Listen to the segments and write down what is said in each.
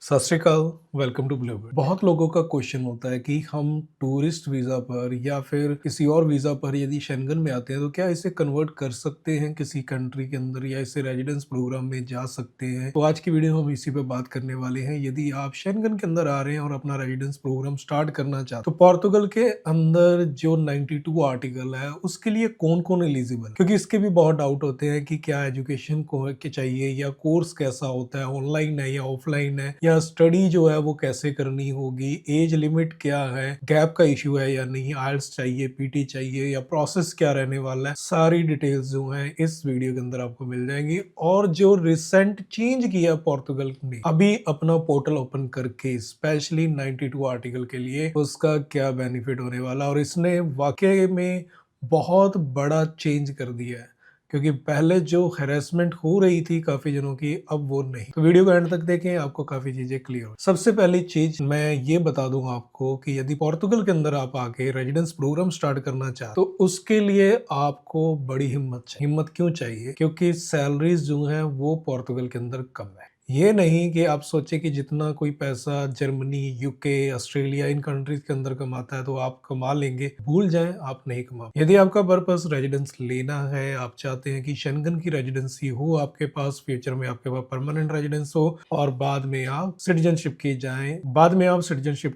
सत श्री अकाल, welcome to Bluebird. बहुत लोगों का क्वेश्चन होता है कि हम टूरिस्ट वीज़ा पर या फिर किसी और वीज़ा पर यदि शेंगन में आते हैं तो क्या इसे कन्वर्ट कर सकते हैं किसी कंट्री के अंदर या इसे रेजिडेंस प्रोग्राम में जा सकते हैं। तो आज की वीडियो में हम इसी पे बात करने वाले हैं। यदि आप शेंगन के अंदर आ रहे हैं और अपना रेजिडेंस प्रोग्राम स्टार्ट करना चाहते हैं तो पोर्तुगल के अंदर जो 92 आर्टिकल है उसके लिए कौन कौन एलिजिबल, क्योंकि इसके भी बहुत डाउट होते हैं कि क्या एजुकेशन को चाहिए या कोर्स कैसा होता है, ऑनलाइन है या ऑफलाइन है, या स्टडी जो है वो कैसे करनी होगी, एज लिमिट क्या है, गैप का इश्यू है या नहीं, आइल्स चाहिए, पीटी चाहिए या प्रोसेस क्या रहने वाला है, सारी डिटेल्स जो है इस वीडियो के अंदर आपको मिल जाएंगी। और जो रिसेंट चेंज किया पोर्तुगल ने अभी अपना पोर्टल ओपन करके स्पेशली 92 आर्टिकल के लिए, उसका क्या बेनिफिट होने वाला, और इसने वाकई में बहुत बड़ा चेंज कर दिया है, क्योंकि पहले जो हैरेसमेंट हो रही थी काफी जनों की, अब वो नहीं। तो वीडियो को एंड तक देखें, आपको काफी चीजें क्लियर हो। सबसे पहली चीज मैं ये बता दूंगा आपको कि यदि पोर्तुगल के अंदर आप आके रेजिडेंस प्रोग्राम स्टार्ट करना चाहते तो उसके लिए आपको बड़ी हिम्मत चाहिए। हिम्मत क्यों चाहिए? क्योंकि सैलरीज जो है वो पोर्तुगल के अंदर कम है। ये नहीं कि आप सोचे कि जितना कोई पैसा जर्मनी, यूके, ऑस्ट्रेलिया इन कंट्रीज के अंदर कमाता है तो आप कमा लेंगे। भूल जाएं, आप नहीं कमा। यदि आपका पर्पस रेजिडेंस लेना है, आप चाहते हैं कि शेंगन की रेजिडेंसी हो आपके पास, फ्यूचर में आपके पास परमानेंट रेजिडेंस हो और बाद में आप सिटीजनशिप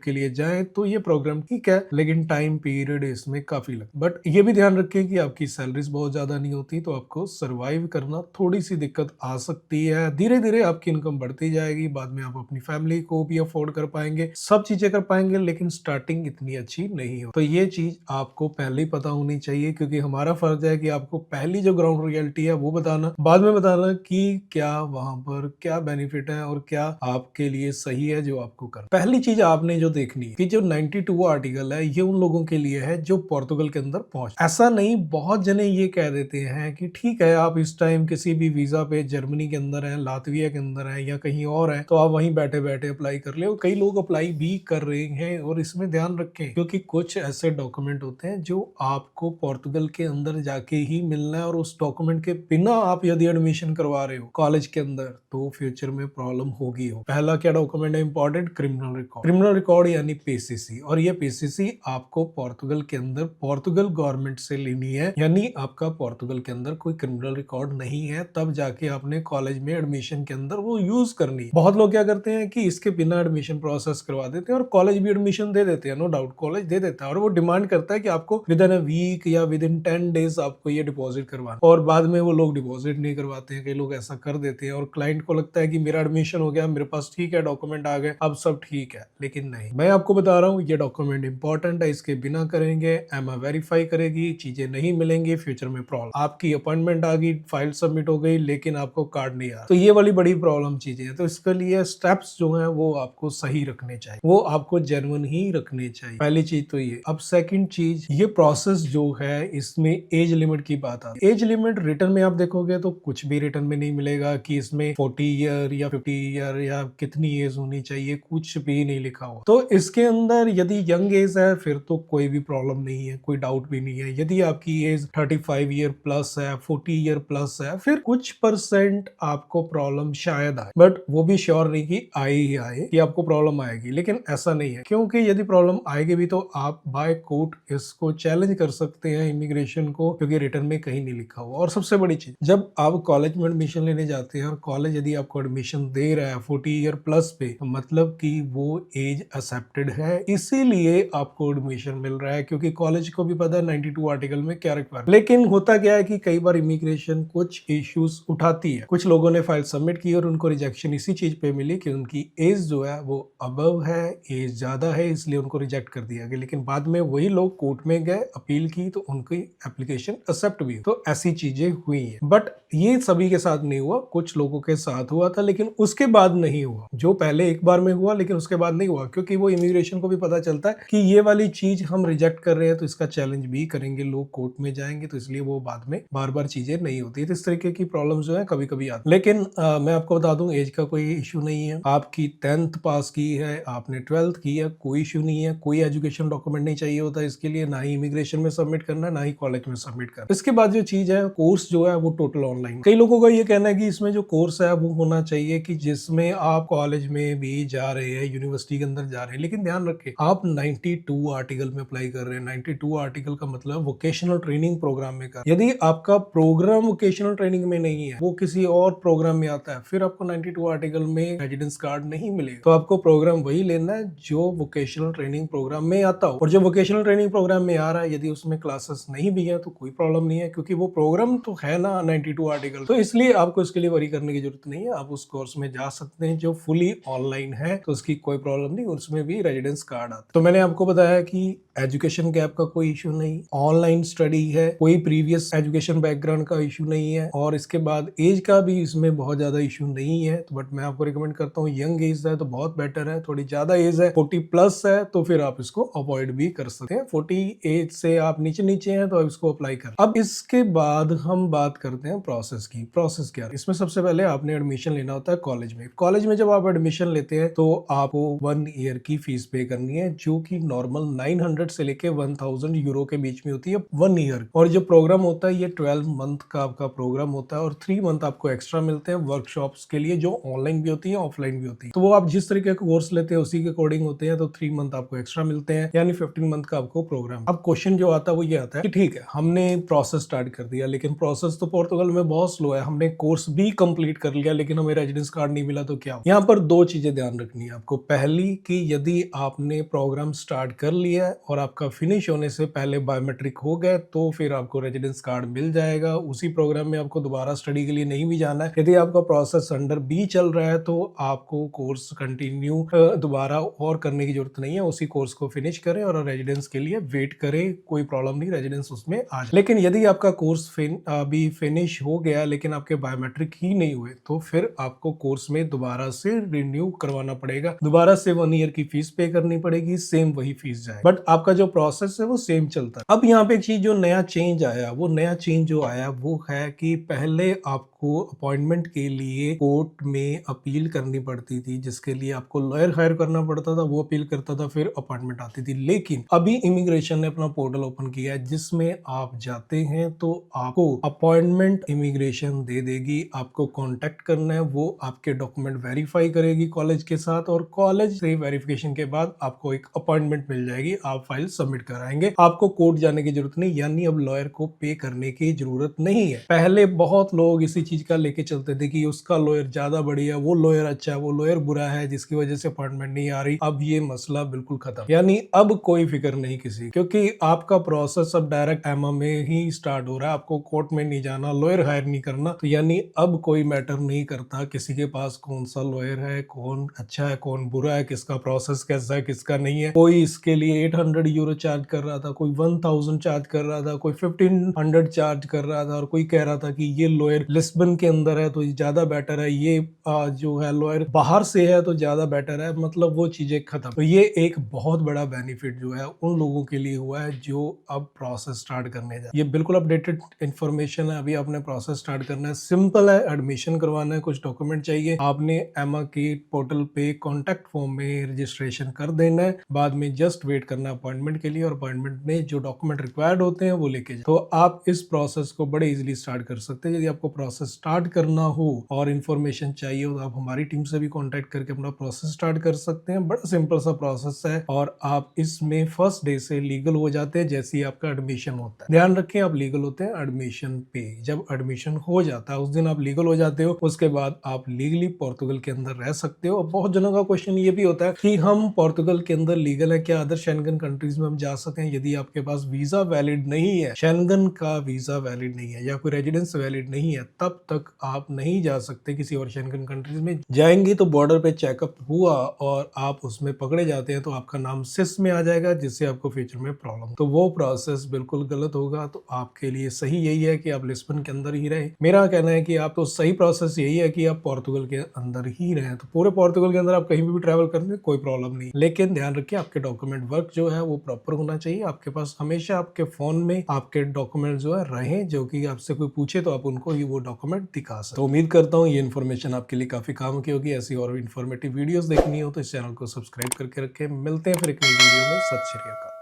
के लिए जाएं, तो ये प्रोग्राम ठीक है, लेकिन टाइम पीरियड इसमें काफी लगता है। बट ये भी ध्यान रखें कि आपकी सैलरीज बहुत ज्यादा नहीं होती, तो आपको सर्वाइव करना थोड़ी सी दिक्कत आ सकती है। धीरे धीरे आपकी इनकम बढ़ती जाएगी, बाद में आप अपनी फैमिली को भी अफोर्ड कर पाएंगे, सब चीजें कर पाएंगे, लेकिन स्टार्टिंग इतनी अच्छी नहीं हो। तो ये चीज आपको पहले ही पता होनी चाहिए, क्योंकि हमारा फर्ज है कि आपको पहली जो ग्राउंड रियलिटी है वो बताना, बाद में बताना कि क्या वहां पर क्या बेनिफिट है और क्या आपके लिए सही है जो आपको करना। पहली चीज आपने जो देखनी है कि जो 92 आर्टिकल है ये उन लोगों के लिए है जो पोर्तुगल के अंदर पहुंच। ऐसा नहीं, बहुत जने ये कह देते हैं कि ठीक है, आप इस टाइम किसी भी वीजा पे जर्मनी के अंदर है, लातविया के अंदर है या कहीं और है, तो आप वहीं बैठे बैठे अप्लाई कर ले। और कई लोग अप्लाई भी कर रहे हैं। और इसमें ध्यान रखें, क्योंकि कुछ ऐसे डॉक्यूमेंट होते हैं जो आपको पोर्तुगल के अंदर जाके ही मिलना है, और उस डॉक्यूमेंट के बिना आप यदि एडमिशन करवा रहे हो कॉलेज के अंदर तो फ्यूचर में प्रॉब्लम होगी हो। पहला क्या डॉक्यूमेंट है important? Criminal record. Criminal record यानी पीसीसी, और ये पीसीसी आपको पोर्तुगल के अंदर पोर्तुगल गवर्नमेंट से लेनी है, यानी आपका पोर्तुगल के अंदर कोई क्रिमिनल रिकॉर्ड नहीं है, तब जाके आपने कॉलेज में एडमिशन के अंदर वो यूज करनी है। बहुत लोग क्या करते हैं कि इसके बिना एडमिशन प्रोसेस करवा देते हैं और कॉलेज भी एडमिशन दे देते हैं। नो डाउट कॉलेज दे देता है, और वो डिमांड करता है कि आपको विद इन अ वीक या विद इन 10 डेज आपको ये डिपॉजिट करवाना, और बाद में वो लोग डिपॉजिट नहीं करवाते हैं। कई लोग ऐसा कर देते हैं और क्लाइंट को लगता है कि मेरा एडमिशन हो गया, मेरे पास ठीक है, डॉक्यूमेंट आ गए, अब सब ठीक है। लेकिन नहीं, मैं आपको बता रहा हूँ ये डॉक्यूमेंट इंपॉर्टेंट है, इसके बिना करेंगे एमा वेरीफाई करेगी, चीजें नहीं मिलेंगी, फ्यूचर में प्रॉब्लम। आपकी अपॉइंटमेंट आ गई, फाइल सबमिट हो गई, लेकिन आपको कार्ड नहीं आ, तो ये वाली बड़ी प्रॉब्लम चीजें हैं। तो इसके लिए स्टेप्स जो हैं वो आपको सही रखने चाहिए, वो आपको जेन्युइन ही रखने चाहिए। पहली चीज तो ये। अब सेकंड चीज, ये प्रोसेस जो है इसमें एज लिमिट की बात आती है। एज लिमिट रिटर्न में आप देखोगे तो कुछ भी रिटर्न में नहीं मिलेगा कि इसमें 40 ईयर या 50 ईयर या कितनी एज होनी चाहिए, कुछ भी नहीं लिखा हुआ। तो इसके अंदर यदि यंग एज है फिर तो कोई भी प्रॉब्लम नहीं है, कोई डाउट भी नहीं है। यदि आपकी एज 35 ईयर प्लस है, 40 ईयर प्लस है, फिर कुछ परसेंट आपको प्रॉब्लम शायद आए, बट वो भी श्योर नहीं कि आए ही आए, कि आपको प्रॉब्लम आएगी। लेकिन ऐसा नहीं है, क्योंकि यदि प्रॉब्लम आएगी भी तो आप बाय कोर्ट इसको चैलेंज कर सकते हैं इमिग्रेशन को, क्योंकि रिटर्न में कहीं नहीं लिखा हुआ। और सबसे बड़ी चीज, जब आप कॉलेज में एडमिशन लेने जाते हैं और कॉलेज यदि आपको एडमिशन दे रहा है 40 ईयर प्लस पे, तो मतलब कि वो एज एक्सेप्टेड है, इसीलिए आपको एडमिशन मिल रहा है, क्योंकि कॉलेज को भी पता है 92 आर्टिकल में क्या रिक्वायरमेंट। लेकिन होता क्या है कि कई बार इमिग्रेशन कुछ इश्यूज उठाती है। कुछ लोगों ने फाइल सबमिट की और उनको रिजेक्शन इसी चीज पे मिली कि उनकी एज जो है वो अबव है, एज ज्यादा है, इसलिए उनको रिजेक्ट कर दिया गया। लेकिन बाद में वही लोग कोर्ट में गए, अपील की, तो उनकी एप्लीकेशन एक्सेप्ट भी हुई। तो ऐसी चीजें हुई हैं। बट ये सभी के साथ नहीं हुआ, कुछ लोगों के साथ हुआ था, लेकिन उसके बाद नहीं हुआ। जो पहले एक बार में हुआ लेकिन उसके बाद नहीं हुआ, क्योंकि वो इमिग्रेशन को भी पता चलता है कि ये वाली चीज हम रिजेक्ट कर रहे हैं, तो इसका चैलेंज भी करेंगे, लोग कोर्ट में जाएंगे, तो इसलिए वो बाद में बार बार चीजें नहीं होती। तो इस तरीके की प्रॉब्लम जो है कभी कभी आती। लेकिन मैं आपको बता बता दूं, एज का कोई इशू नहीं है। आपकी 10th पास की है, आपने 12th की है, कोई इशू नहीं है। कोई एजुकेशन डॉक्यूमेंट नहीं चाहिए होता इसके लिए, ना ही इमिग्रेशन में सबमिट करना है, ना ही कॉलेज में सबमिट करना। इसके बाद जो चीज है, कोर्स जो है वो टोटल ऑनलाइन। कई लोगों का ये कहना है कि इसमें जो कोर्स है वो होना चाहिए कि जिसमें आप कॉलेज में भी जा रहे हैं, यूनिवर्सिटी के अंदर जा रहे हैं, लेकिन ध्यान रखें आप 92 आर्टिकल में अप्लाई कर रहे हैं। 92 आर्टिकल का मतलब वोकेशनल ट्रेनिंग प्रोग्राम में कर। यदि आपका प्रोग्राम वोकेशनल ट्रेनिंग में नहीं है, वो किसी और प्रोग्राम में आता है, फिर आपको 92 आर्टिकल में रेजिडेंस कार्ड नहीं मिलेगा। तो आपको प्रोग्राम वही लेना है जो वोकेशनल ट्रेनिंग प्रोग्राम में आता हो। और जो वोकेशनल ट्रेनिंग प्रोग्राम में आ रहा है, यदि उसमें क्लासेस नहीं भी है तो कोई प्रॉब्लम नहीं है, क्योंकि वो प्रोग्राम तो है ना 92 आर्टिकल। तो इसलिए आपको इसके लिए वरी करने की जरूरत नहीं है। आप उस कोर्स में जा सकते हैं जो फुली ऑनलाइन है, तो उसकी कोई प्रॉब्लम नहीं, उसमें भी रेजिडेंस कार्ड आता है। तो मैंने आपको बताया कि एजुकेशन गैप का कोई इशू नहीं, ऑनलाइन स्टडी है, कोई प्रीवियस एजुकेशन बैकग्राउंड का इशू नहीं है, और इसके बाद एज का भी इसमें बहुत ज्यादा इशू नहीं है। तो बट मैं आपको रिकमेंड करता हूँ, यंग एज है तो बहुत बेटर है, थोड़ी ज्यादा एज है 40 प्लस है तो फिर आप इसको अवॉइड भी कर सकते हैं। 40 एज से आप नीचे नीचे हैं तो आप इसको अप्लाई कर। अब इसके बाद हम बात करते हैं प्रोसेस की। प्रोसेस क्या है इसमें? सबसे पहले आपने एडमिशन लेना होता है कॉलेज में। कॉलेज में जब आप एडमिशन लेते हैं तो आपको 1 ईयर की फीस पे करनी है, जो कि नॉर्मल 900 से लेके 1000 यूरो के बीच में होती है 1 ईयर। और जो प्रोग्राम होता है ये 12 मंथ का आपका प्रोग्राम होता है, और 3 मंथ आपको एक्स्ट्रा मिलते हैं वर्कशॉप्स के लिए, जो ऑनलाइन भी होती है ऑफलाइन भी होती है। तो वो आप जिस तरीके का कोर्स लेते हैं उसी के अकॉर्डिंग होते हैं। तो 3 मंथ आपको एक्स्ट्रा मिलते हैं, यानी 15 मंथ का आपको प्रोग्राम। अब क्वेश्चन जो आता है वो ये आता है कि ठीक है, हमने प्रोसेस स्टार्ट कर दिया, लेकिन प्रोसेस तो पोर्तुगल में बहुत स्लो है। हमने कोर्स भी कंप्लीट कर लिया लेकिन हमें रेजिडेंस कार्ड नहीं मिला, तो क्या? यहाँ पर 2 चीजें ध्यान रखनी है आपको। पहली कि यदि आपने प्रोग्राम स्टार्ट कर लिया है और आपका फिनिश होने से पहले बायोमेट्रिक हो गए, तो फिर आपको रेजिडेंस कार्ड मिल जाएगा। उसी प्रोग्राम में आपको दोबारा स्टडी के लिए नहीं भी जाना है। यदि आपका प्रोसेस अंडर बी चल रहा है तो आपको कोर्स कंटिन्यू दोबारा और करने की जरूरत नहीं है। उसी कोर्स को फिनिश करें और रेजिडेंस के लिए वेट करें, कोई प्रॉब्लम नहीं, रेजिडेंस उसमें आ जाए। लेकिन यदि आपका कोर्स अभी फिनिश हो गया लेकिन आपके बायोमेट्रिक ही नहीं हुए, तो फिर आपको कोर्स में दोबारा से रिन्यू करवाना पड़ेगा, दोबारा से 1 ईयर की फीस पे करनी पड़ेगी, सेम वही फीस जाए, बट आपका जो प्रोसेस है वो सेम चलता है। अब यहाँ पे एक चीज जो नया चेंज आया, वो नया चेंज जो आया वो है कि पहले आपको अपॉइंटमेंट के लिए कोर्ट में अपील करनी पड़ती थी, जिसके लिए आपको लॉयर हायर करना पड़ता था, वो अपील करता था, फिर अपॉइंटमेंट आती थी। लेकिन अभी इमिग्रेशन ने अपना पोर्टल ओपन किया है, जिसमें आप जाते हैं तो आपको अपॉइंटमेंट इमिग्रेशन दे देगी। आपको कांटेक्ट करना है, वो आपके डॉक्यूमेंट वेरीफाई करेगी कॉलेज के साथ, और कॉलेज से वेरिफिकेशन के बाद आपको एक अपॉइंटमेंट मिल जाएगी। आप फाइल सबमिट कराएंगे, आपको कोर्ट जाने की जरूरत नहीं, यानी अब लॉयर को पे करने की जरूरत नहीं है। पहले बहुत लोग इसी चीज का लेके चलते थे कि उसका लॉयर ज्यादा बढ़िया, वो लॉयर अच्छा है, वो लॉयर बुरा है, जिसकी वजह से अपॉइंटमेंट नहीं आ रही। अब ये मसला बिल्कुल खत्म, यानी अब कोई फिक्र नहीं किसी, क्योंकि आपका प्रोसेस अब डायरेक्ट एमा में ही स्टार्ट हो रहा है। आपको कोर्ट में नहीं जाना, लॉयर हायर नहीं करना, तो यानी अब कोई मैटर नहीं करता किसी के पास कौन सा लॉयर है, कौन अच्छा है, कौन बुरा है, किसका प्रोसेस कैसा है, किसका नहीं है। कोई इसके लिए 800 यूरो चार्ज कर रहा था, कोई 1000 चार्ज कर रहा था, कोई 1500 चार्ज कर रहा था, और कोई कह रहा था कि ये लॉयर लिस्बन के अंदर है तो ये ज्यादा बेटर है, ये जो है लॉयर बाहर से है तो ज्यादा बेटर है। मतलब वो चीजें खत्म। तो ये एक बहुत बड़ा बेनिफिट जो है उन लोगों के लिए हुआ है जो अब प्रोसेस स्टार्ट करने जाए। ये बिल्कुल अपडेटेड इन्फॉर्मेशन है। अभी आपने प्रोसेस स्टार्ट करना है, सिंपल है, एडमिशन करवाना है, कुछ डॉक्यूमेंट चाहिए, आपने एमा के पोर्टल पे कॉन्टेक्ट फॉर्म में रजिस्ट्रेशन कर देना है, बाद में जस्ट वेट करना है अपॉइंटमेंट के लिए, और अपॉइंटमेंट में जो डॉक्यूमेंट रिक्वायर्ड होते हैं वो लेके जाए। तो आप इस प्रोसेस को बड़े इजीली स्टार्ट कर सकते हैं। यदि आपको प्रोसेस स्टार्ट करना हो और इन्फॉर्मेशन चाहिए हो तो आप हमारी टीम से भी कॉन्टेक्ट करके अपना प्रोसेस स्टार्ट कर सकते हैं। बड़ा सिंपल सा प्रोसेस है, और आप इसमें फर्स्ट डे से लीगल हो जाते हैं जैसे ही आपका एडमिशन होता है। ध्यान रखें, आप लीगल होते हैं एडमिशन पे। जब एडमिशन हो जाता है उस दिन आप लीगल हो जाते हो, उसके बाद आप लीगली पोर्तुगल के अंदर रह सकते हो। बहुत जनों का क्वेश्चन ये भी होता है कि हम पोर्तुगल के अंदर लीगल है, क्या अदर शेंगन कंट्रीज में हम जा सकते हैं? यदि आपके पास वीजा वैलिड नहीं है, शेंगन का वीजा वैलिड नहीं है, या कोई रेजिडेंस वैलिड नहीं है, तब तक आप नहीं जा सकते किसी और शेंगन कंट्रीज में। जाएंगे तो बॉर्डर पे चेकअप हुआ और आप उसमें पकड़े जाते हैं तो आपका नाम सिस में आ जाएगा, जिससे आपको फ्यूचर में प्रॉब्लम। तो वो प्रोसेस बिल्कुल गलत होगा। तो आपके लिए सही यही है कि आप लिस्बन के अंदर ही रहे। मेरा कहना है कि आप तो सही प्रोसेस यही है कि आप पोर्तुगल के अंदर ही रहें। तो पूरे पोर्तुगल के अंदर आप कहीं भी ट्रैवल करने कोई प्रॉब्लम नहीं, लेकिन ध्यान रखिए आपके डॉक्यूमेंट वर्क जो है वो प्रॉपर होना चाहिए। आपके पास हमेशा आपके फोन में आपके डॉक्यूमेंट जो है रहे, जो कि आपसे कोई पूछे तो आप उनको ही वो डॉक्यूमेंट दिखा सकते। तो उम्मीद करता हूँ ये इन्फॉर्मेशन इन्फॉर्मेशन आपके लिए काफ़ी काम की होगी। ऐसी और भी इन्फॉर्मेटिव वीडियोज़ देखनी हो तो इस चैनल को सब्सक्राइब करके रखें। मिलते हैं फिर एक नई वीडियो में। सत श्री अकाल।